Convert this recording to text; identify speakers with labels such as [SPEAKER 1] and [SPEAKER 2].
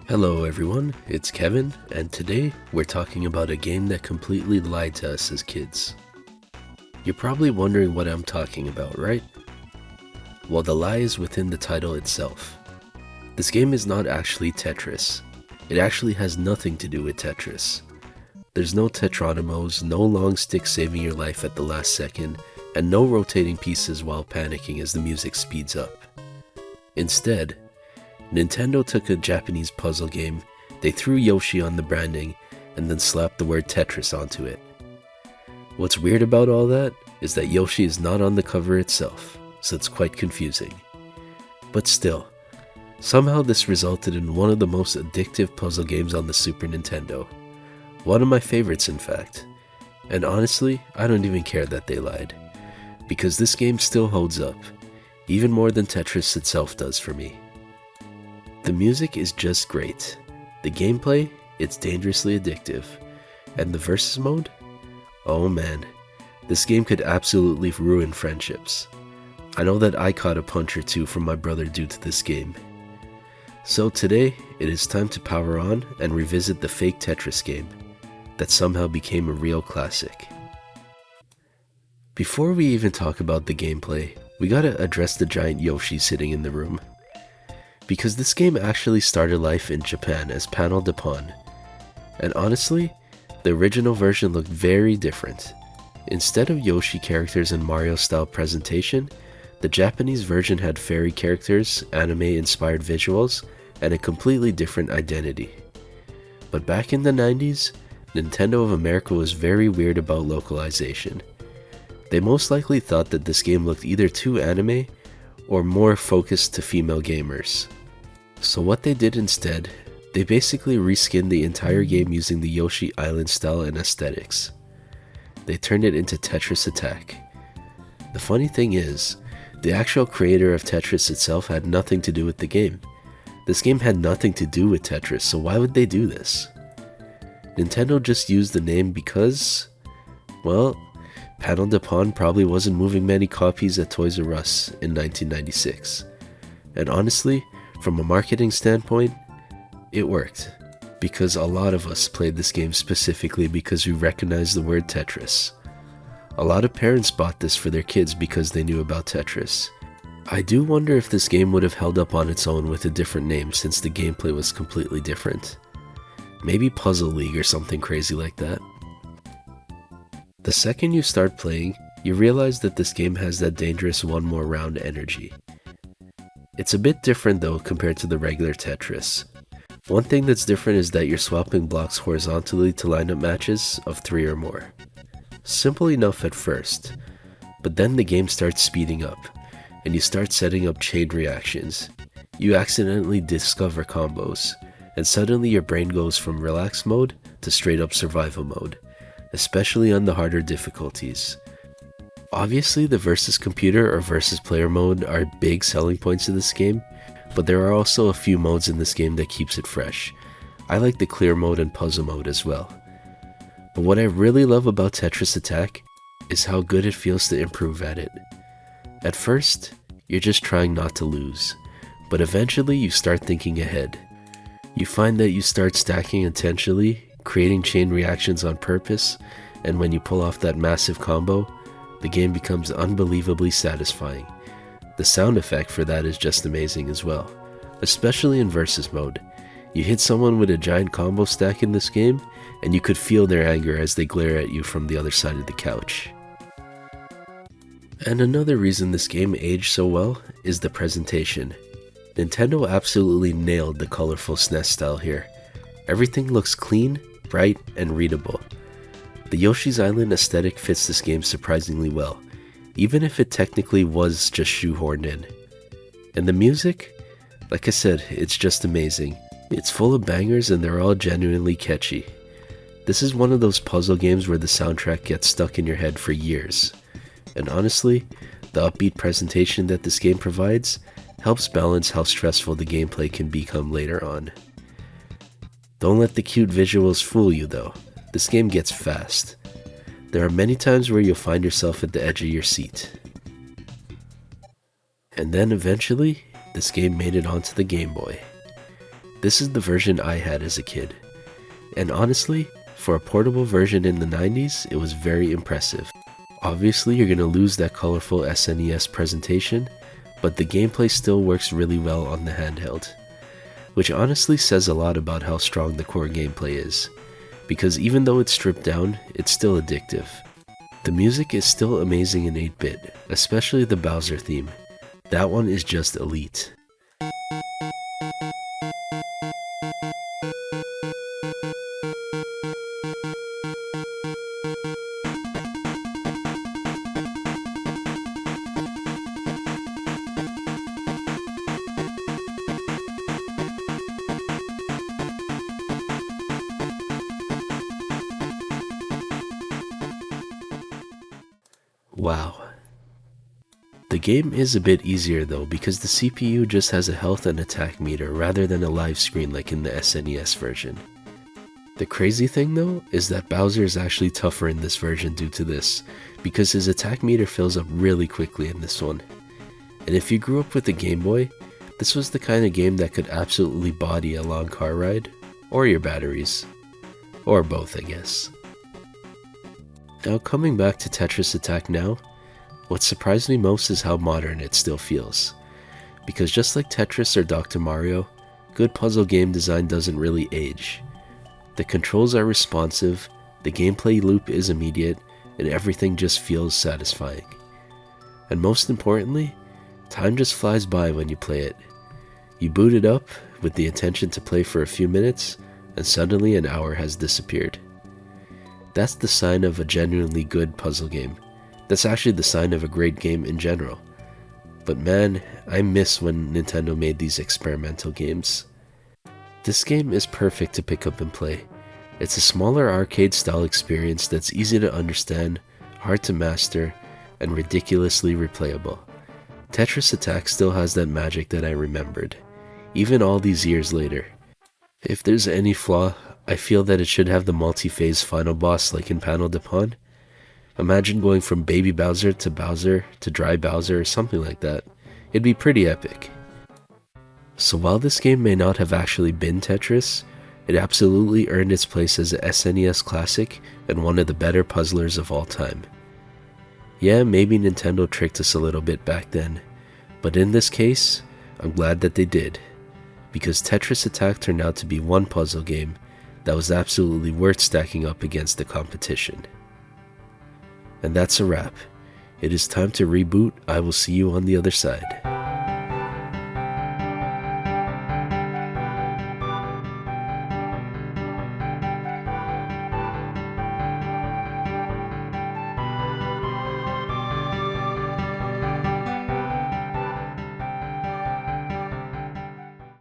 [SPEAKER 1] Hello everyone, it's Kevin, and today we're talking about a game that completely lied to us as kids. You're probably wondering what I'm talking about, right? Well, the lie is within the title itself. This game is not actually Tetris. It actually has nothing to do with Tetris. There's no Tetronymos, no long stick saving your life at the last second, and no rotating pieces while panicking as the music speeds up. Instead, Nintendo took a Japanese puzzle game, they threw Yoshi on the branding, and then slapped the word Tetris onto it. What's weird about all that is that Yoshi is not on the cover itself, so it's quite confusing. But still, somehow this resulted in one of the most addictive puzzle games on the Super Nintendo. One of my favorites, in fact. And honestly, I don't even care that they lied, because this game still holds up, even more than Tetris itself does for me. The music is just great. The gameplay, it's dangerously addictive. And the versus mode? Oh man, this game could absolutely ruin friendships. I know that I caught a punch or two from my brother due to this game. So today, it is time to power on and revisit the fake Tetris game that somehow became a real classic. Before we even talk about the gameplay, we gotta address the giant Yoshi sitting in the room. Because this game actually started life in Japan as Panel de Pon. And honestly, the original version looked very different. Instead of Yoshi characters and Mario style presentation, the Japanese version had fairy characters, anime inspired visuals, and a completely different identity. But back in the 90s, Nintendo of America was very weird about localization. They most likely thought that this game looked either too anime or more focused to female gamers. So what they did instead, they basically reskinned the entire game using the Yoshi Island style and aesthetics. They turned it into Tetris Attack. The funny thing is, the actual creator of Tetris itself had nothing to do with the game. This game had nothing to do with Tetris, so why would they do this? Nintendo just used the name because, well, Panel de Pon probably wasn't moving many copies at Toys R Us in 1996. And honestly, from a marketing standpoint, it worked. Because a lot of us played this game specifically because we recognized the word Tetris. A lot of parents bought this for their kids because they knew about Tetris. I do wonder if this game would have held up on its own with a different name since the gameplay was completely different. Maybe Puzzle League or something crazy like that. The second you start playing, you realize that this game has that dangerous one more round energy. It's a bit different though compared to the regular Tetris. One thing that's different is that you're swapping blocks horizontally to lineup matches of 3 or more. Simple enough at first, but then the game starts speeding up, and you start setting up chain reactions. You accidentally discover combos, and suddenly your brain goes from relax mode to straight up survival mode, especially on the harder difficulties. Obviously, the versus computer or versus player mode are big selling points of this game, but there are also a few modes in this game that keeps it fresh. I like the clear mode and puzzle mode as well. But what I really love about Tetris Attack is how good it feels to improve at it. At first, you're just trying not to lose, but eventually you start thinking ahead. You find that you start stacking intentionally, creating chain reactions on purpose, and when you pull off that massive combo, the game becomes unbelievably satisfying. The sound effect for that is just amazing as well, especially in versus mode. You hit someone with a giant combo stack in this game, and you could feel their anger as they glare at you from the other side of the couch. And another reason this game aged so well is the presentation. Nintendo absolutely nailed the colorful SNES style here. Everything looks clean, bright, and readable. The Yoshi's Island aesthetic fits this game surprisingly well, even if it technically was just shoehorned in. And the music? Like I said, it's just amazing. It's full of bangers and they're all genuinely catchy. This is one of those puzzle games where the soundtrack gets stuck in your head for years. And honestly, the upbeat presentation that this game provides helps balance how stressful the gameplay can become later on. Don't let the cute visuals fool you though, this game gets fast. There are many times where you'll find yourself at the edge of your seat. And then eventually, this game made it onto the Game Boy. This is the version I had as a kid. And honestly, for a portable version in the 90s, it was very impressive. Obviously, you're going to lose that colorful SNES presentation, but the gameplay still works really well on the handheld. Which honestly says a lot about how strong the core gameplay is, because even though it's stripped down, it's still addictive. The music is still amazing in 8-bit, especially the Bowser theme. That one is just elite. Wow. The game is a bit easier though because the CPU just has a health and attack meter rather than a live screen like in the SNES version. The crazy thing though is that Bowser is actually tougher in this version due to this, because his attack meter fills up really quickly in this one. And if you grew up with the Game Boy, this was the kind of game that could absolutely body a long car ride, or your batteries. Or both, I guess. Now coming back to Tetris Attack now, what surprised me most is how modern it still feels. Because just like Tetris or Dr. Mario, good puzzle game design doesn't really age. The controls are responsive, the gameplay loop is immediate, and everything just feels satisfying. And most importantly, time just flies by when you play it. You boot it up with the intention to play for a few minutes, and suddenly an hour has disappeared. That's the sign of a genuinely good puzzle game. That's actually the sign of a great game in general. But man, I miss when Nintendo made these experimental games. This game is perfect to pick up and play. It's a smaller arcade-style experience that's easy to understand, hard to master, and ridiculously replayable. Tetris Attack still has that magic that I remembered, even all these years later. If there's any flaw, I feel that it should have the multi-phase final boss like in Panel de Pon. Imagine going from Baby Bowser to Dry Bowser or something like that. It'd be pretty epic. So while this game may not have actually been Tetris, it absolutely earned its place as a SNES classic and one of the better puzzlers of all time. Yeah, maybe Nintendo tricked us a little bit back then, but in this case, I'm glad that they did, because Tetris Attack turned out to be one puzzle game that was absolutely worth stacking up against the competition. And that's a wrap. It is time to reboot. I will see you on the other side.